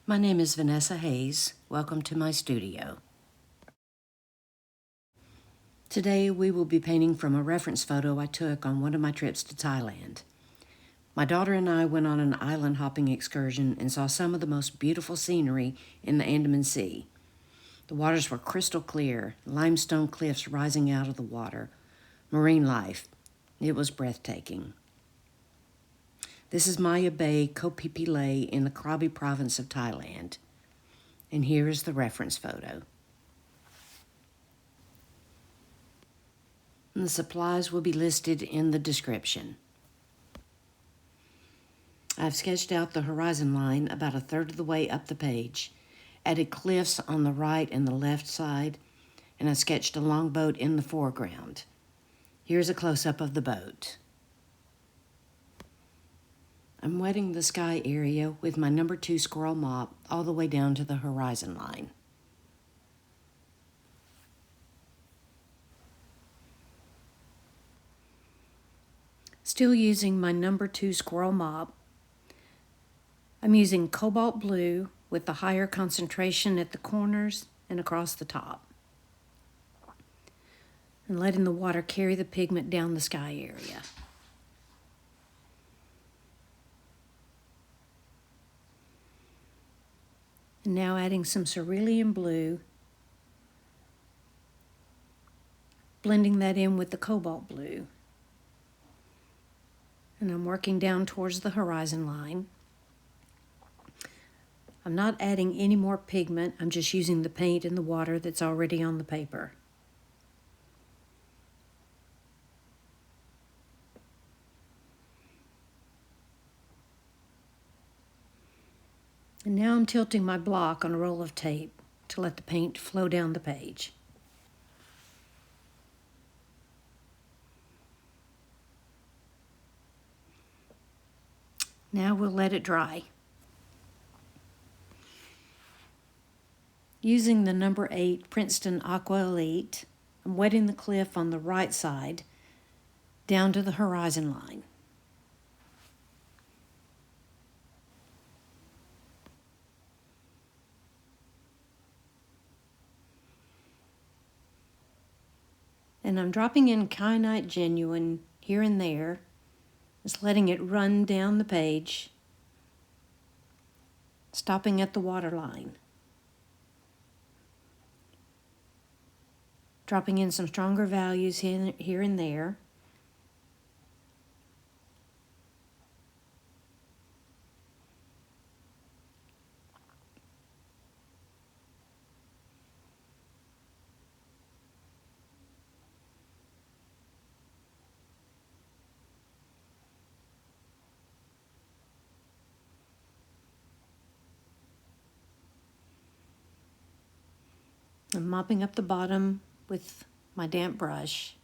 My name is Vanessa Hayes. Welcome to my studio. Today we will be painting from a reference photo I took on one of my trips to Thailand. My daughter and I went on an island hopping excursion and saw some of the most beautiful scenery in the Andaman Sea. The waters were crystal clear, limestone cliffs rising out of the water, marine life. It was breathtaking. This is Maya Bay, Phi Phi Leh in the Krabi Province of Thailand. And here is the reference photo. And the supplies will be listed in the description. I've sketched out the horizon line about a third of the way up the page, added cliffs on the right and the left side, and I sketched a longboat in the foreground. Here's a close-up of the boat. I'm wetting the sky area with my number 2 squirrel mop all the way down to the horizon line. Still using my number 2 squirrel mop, I'm using cobalt blue with the higher concentration at the corners and across the top, and letting the water carry the pigment down the sky area. And now adding some cerulean blue, blending that in with the cobalt blue. And I'm working down towards the horizon line. I'm not adding any more pigment, I'm just using the paint and the water that's already on the paper. And now I'm tilting my block on a roll of tape to let the paint flow down the page. Now we'll let it dry. Using the number 8 Princeton Aqua Elite, I'm wetting the cliff on the right side down to the horizon line. And I'm dropping in Kyanite Genuine here and there, just letting it run down the page, stopping at the waterline. Dropping in some stronger values here and there. I'm mopping up the bottom with my damp brush.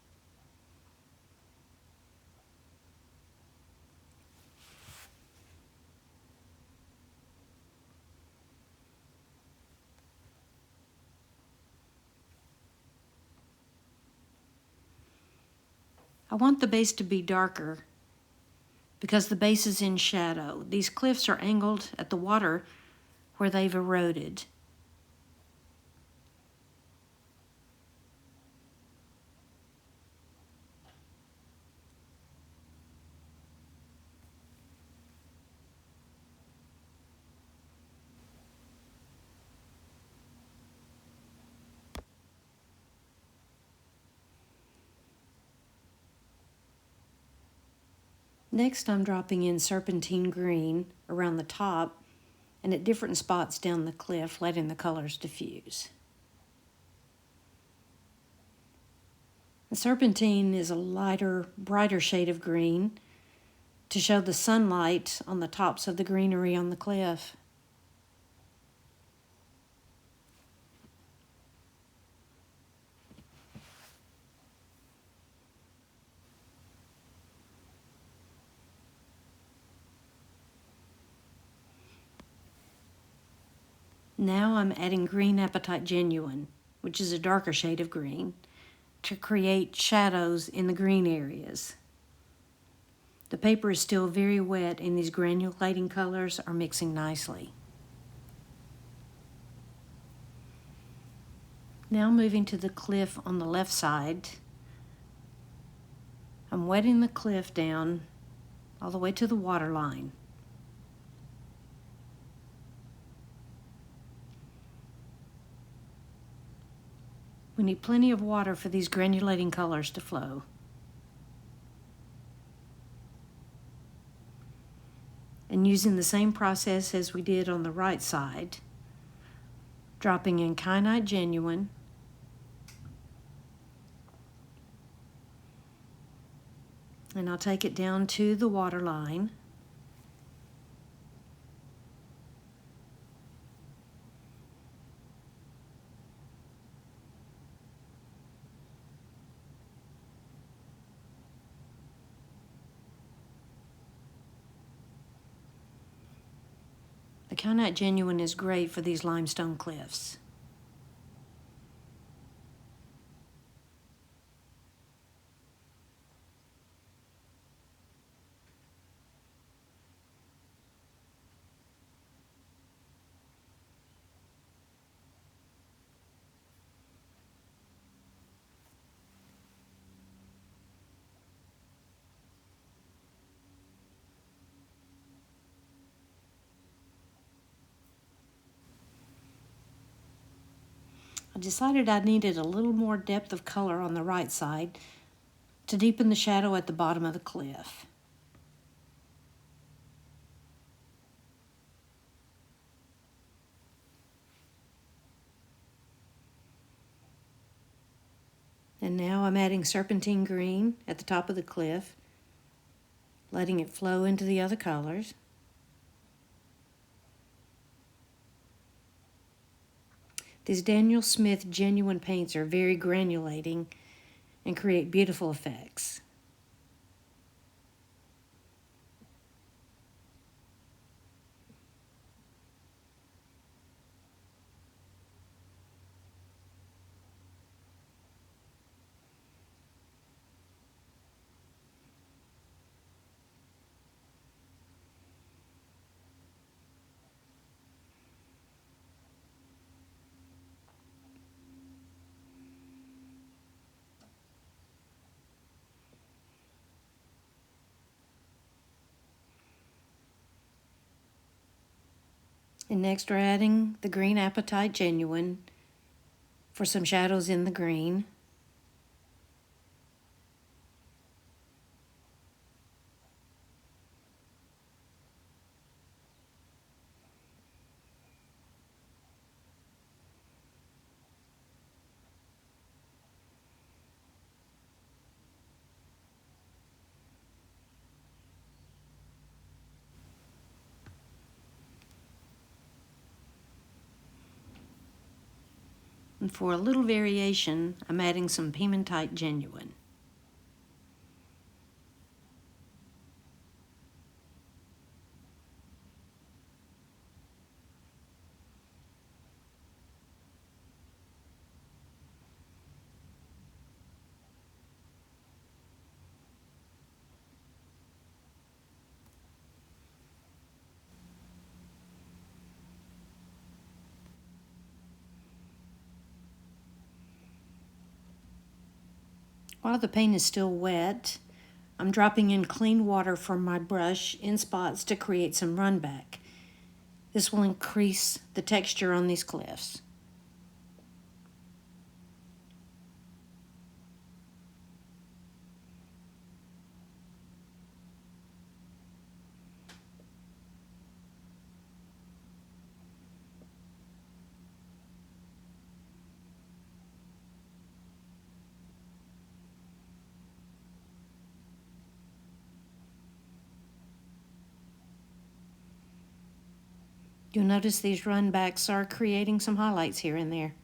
I want the base to be darker because the base is in shadow. These cliffs are angled at the water where they've eroded. Next, I'm dropping in serpentine green around the top and at different spots down the cliff, letting the colors diffuse. The serpentine is a lighter, brighter shade of green to show the sunlight on the tops of the greenery on the cliff. Now I'm adding green apatite genuine, which is a darker shade of green, to create shadows in the green areas. The paper is still very wet and these granulating colors are mixing nicely. Now moving to the cliff on the left side, I'm wetting the cliff down all the way to the water line. We need plenty of water for these granulating colors to flow. And using the same process as we did on the right side, dropping in Kyanite Genuine, and I'll take it down to the water line. The Kyanite Genuine is great for these limestone cliffs. I decided I needed a little more depth of color on the right side to deepen the shadow at the bottom of the cliff. And now I'm adding serpentine green at the top of the cliff, letting it flow into the other colors. These Daniel Smith genuine paints are very granulating and create beautiful effects. And next we're adding the green apatite genuine for some shadows in the green. And for a little variation, I'm adding some hematite genuine. While the paint is still wet, I'm dropping in clean water from my brush in spots to create some runback. This will increase the texture on these cliffs. You'll notice these runbacks are creating some highlights here and there.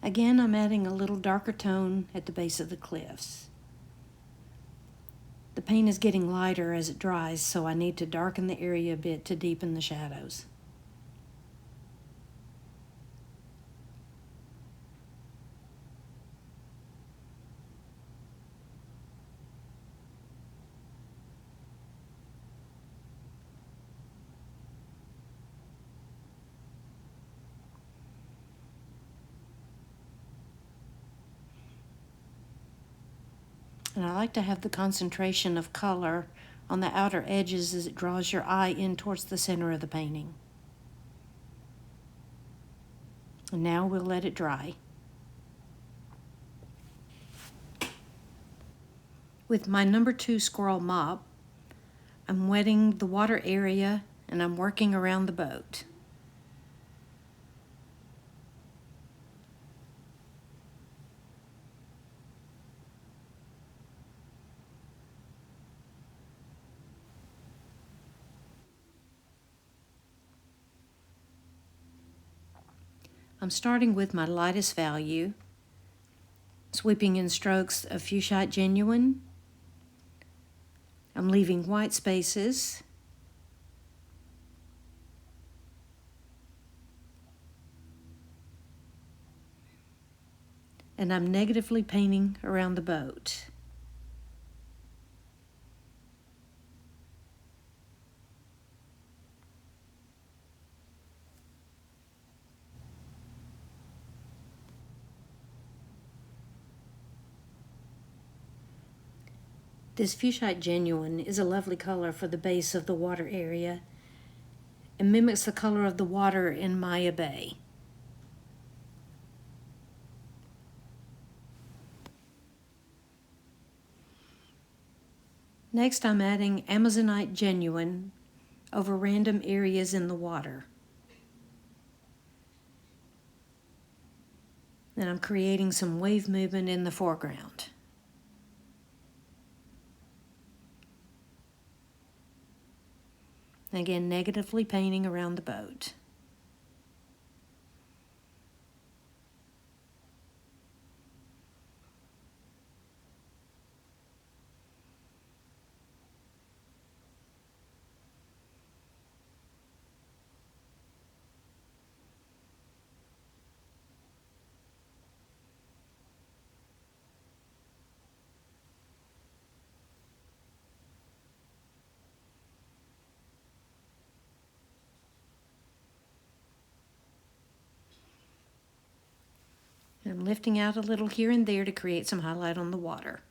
Again, I'm adding a little darker tone at the base of the cliffs. The paint is getting lighter as it dries, so I need to darken the area a bit to deepen the shadows. And I like to have the concentration of color on the outer edges as it draws your eye in towards the center of the painting. And now we'll let it dry. With my number 2 squirrel mop, I'm wetting the water area and I'm working around the boat. I'm starting with my lightest value, sweeping in strokes of Phi Genuine. I'm leaving white spaces. And I'm negatively painting around the boat. This Phi Genuine is a lovely color for the base of the water area and mimics the color of the water in Maya Bay. Next, I'm adding Amazonite Genuine over random areas in the water. And I'm creating some wave movement in the foreground. Again, negatively painting around the boat. I'm lifting out a little here and there to create some highlight on the water.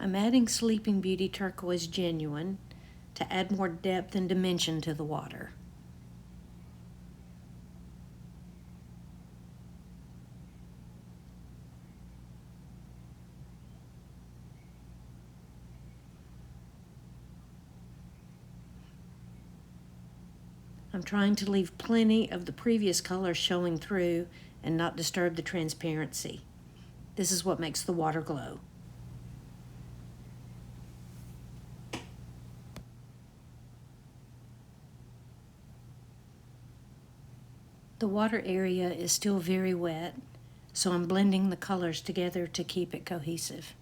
I'm adding Sleeping Beauty Turquoise Genuine to add more depth and dimension to the water. I'm trying to leave plenty of the previous color showing through and not disturb the transparency. This is what makes the water glow. The water area is still very wet, so I'm blending the colors together to keep it cohesive.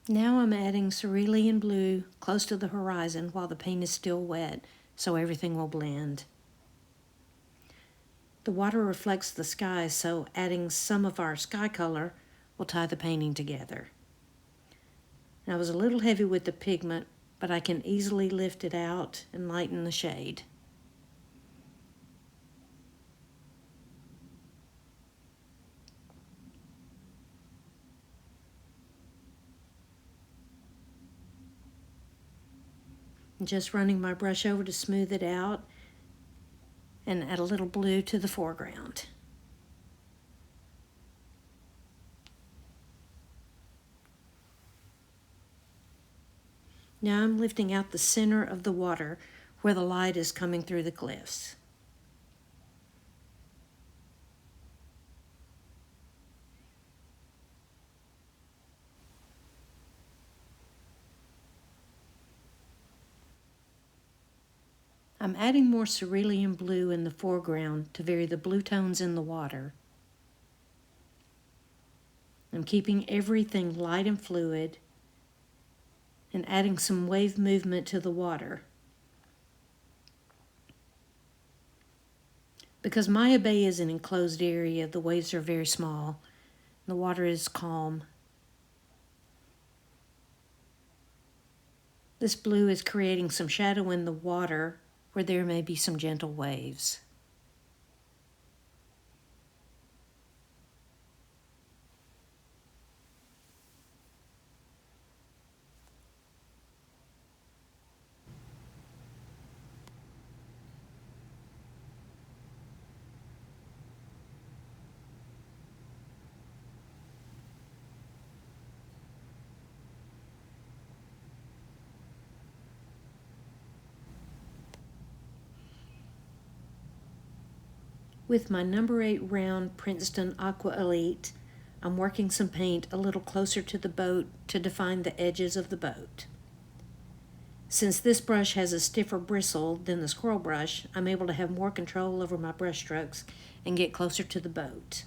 Now I'm adding cerulean blue close to the horizon while the paint is still wet, so everything will blend. The water reflects the sky, so adding some of our sky color will tie the painting together. And I was a little heavy with the pigment, but I can easily lift it out and lighten the shade. Just running my brush over to smooth it out and add a little blue to the foreground. Now I'm lifting out the center of the water where the light is coming through the cliffs. I'm adding more cerulean blue in the foreground to vary the blue tones in the water. I'm keeping everything light and fluid and adding some wave movement to the water. Because Maya Bay is an enclosed area, the waves are very small. The water is calm. This blue is creating some shadow in the water where there may be some gentle waves. With my number 8 round Princeton Aqua Elite, I'm working some paint a little closer to the boat to define the edges of the boat. Since this brush has a stiffer bristle than the squirrel brush, I'm able to have more control over my brush strokes and get closer to the boat.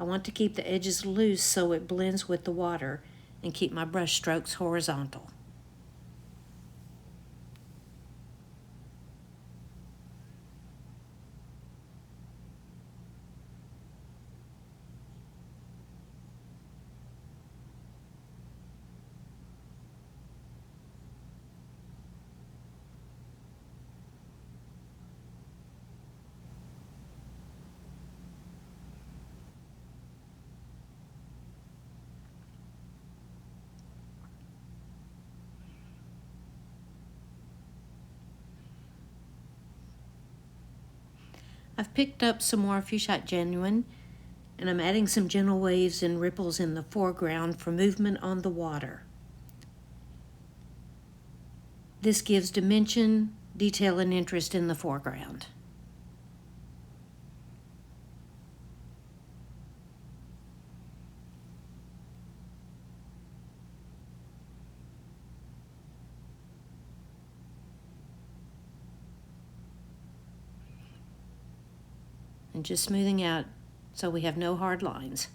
I want to keep the edges loose so it blends with the water and keep my brush strokes horizontal. I've picked up some more Phi Phi Genuine, and I'm adding some gentle waves and ripples in the foreground for movement on the water. This gives dimension, detail, and interest in the foreground. And just smoothing out so we have no hard lines.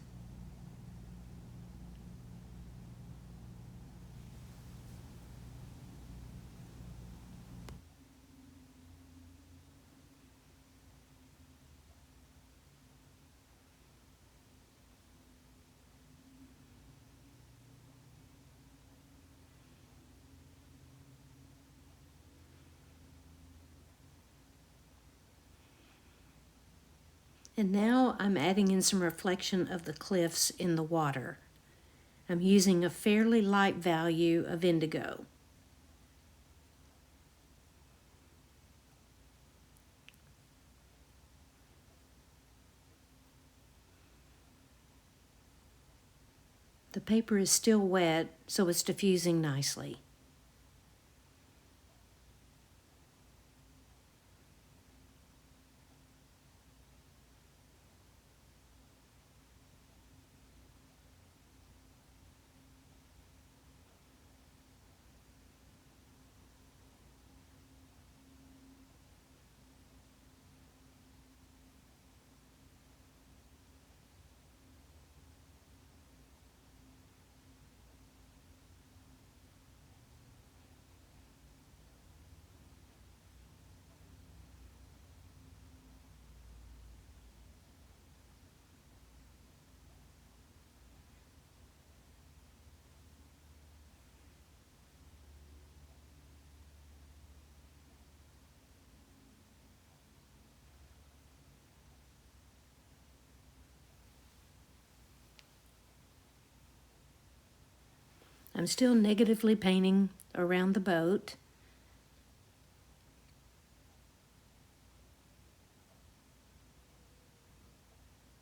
And now I'm adding in some reflection of the cliffs in the water. I'm using a fairly light value of indigo. The paper is still wet, so it's diffusing nicely. I'm still negatively painting around the boat.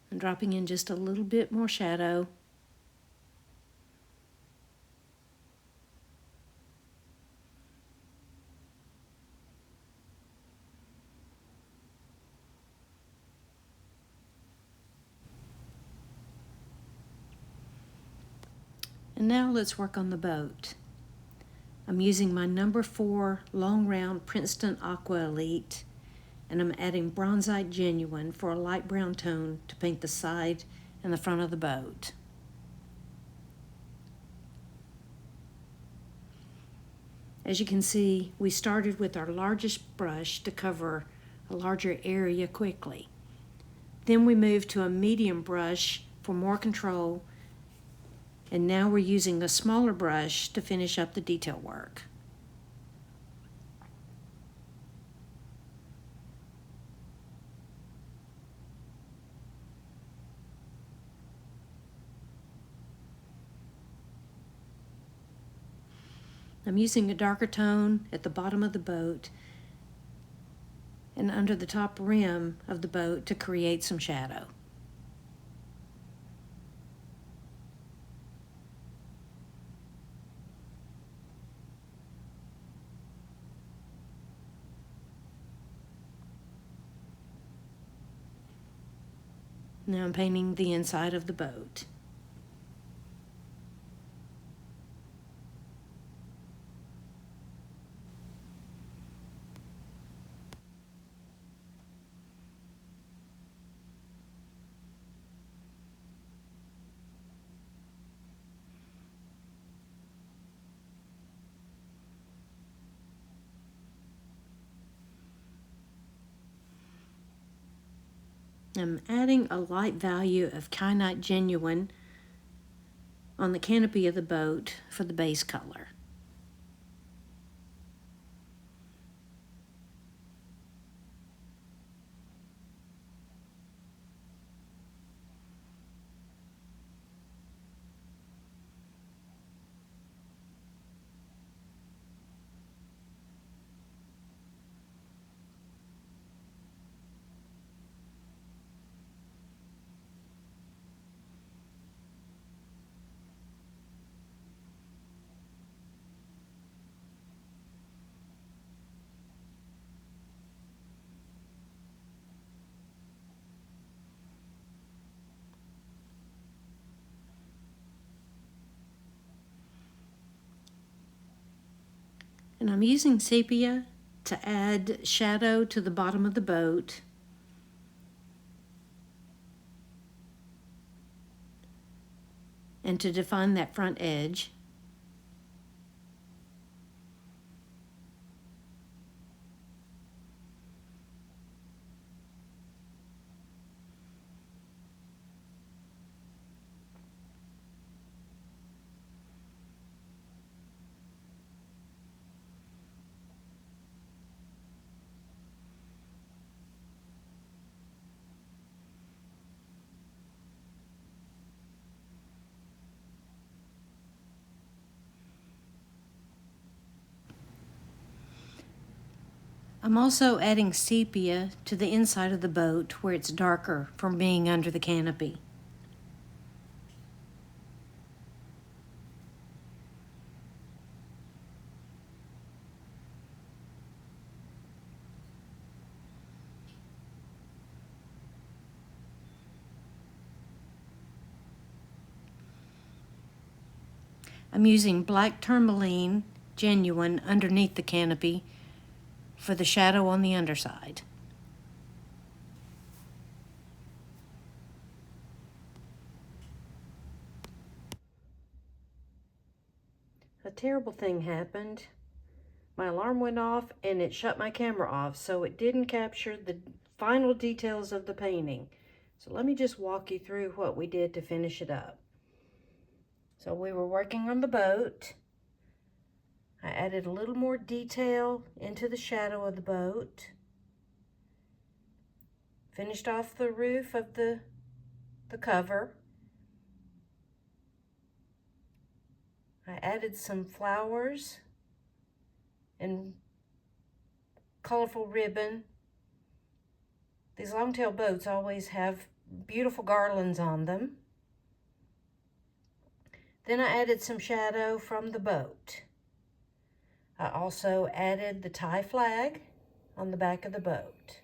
And dropping in just a little bit more shadow. And now let's work on the boat. I'm using my number 4 long round Princeton Aqua Elite, and I'm adding Bronzite Genuine for a light brown tone to paint the side and the front of the boat. As you can see, we started with our largest brush to cover a larger area quickly. Then we moved to a medium brush for more control, and now we're using a smaller brush to finish up the detail work. I'm using a darker tone at the bottom of the boat and under the top rim of the boat to create some shadow. Now I'm painting the inside of the boat. I'm adding a light value of Kyanite Genuine on the canopy of the boat for the base color. And I'm using Sepia to add shadow to the bottom of the boat. And to define that front edge. I'm also adding sepia to the inside of the boat where it's darker from being under the canopy. I'm using black Tourmaline Genuine underneath the canopy for the shadow on the underside. A terrible thing happened. My alarm went off and it shut my camera off, so it didn't capture the final details of the painting. So let me just walk you through what we did to finish it up. So we were working on the boat. I added a little more detail into the shadow of the boat. Finished off the roof of the cover. I added some flowers and colorful ribbon. These long-tail boats always have beautiful garlands on them. Then I added some shadow from the boat. I also added the Thai flag on the back of the boat.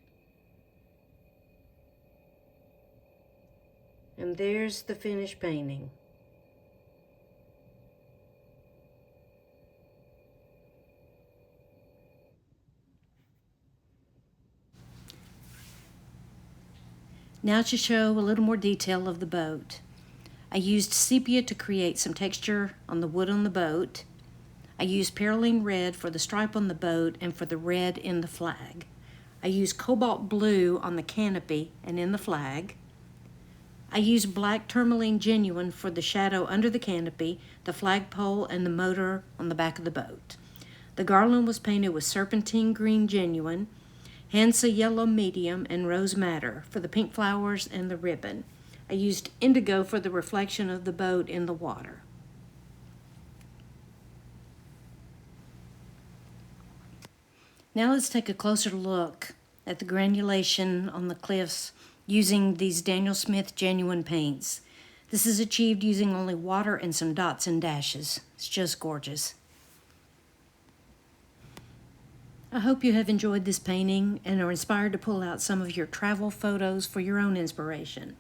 And there's the finished painting. Now to show a little more detail of the boat. I used sepia to create some texture on the wood on the boat. I used Perylene red for the stripe on the boat and for the red in the flag. I used cobalt blue on the canopy and in the flag. I used black Tourmaline Genuine for the shadow under the canopy, the flagpole, and the motor on the back of the boat. The garland was painted with Serpentine green Genuine, Hansa Yellow medium, and rose madder for the pink flowers and the ribbon. I used indigo for the reflection of the boat in the water. Now let's take a closer look at the granulation on the cliffs using these Daniel Smith Genuine paints. This is achieved using only water and some dots and dashes. It's just gorgeous. I hope you have enjoyed this painting and are inspired to pull out some of your travel photos for your own inspiration.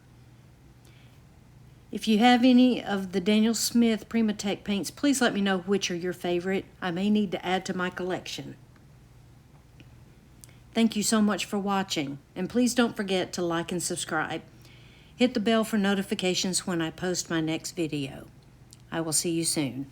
If you have any of the Daniel Smith Primatek paints, please let me know which are your favorite. I may need to add to my collection. Thank you so much for watching, and please don't forget to like and subscribe. Hit the bell for notifications when I post my next video. I will see you soon.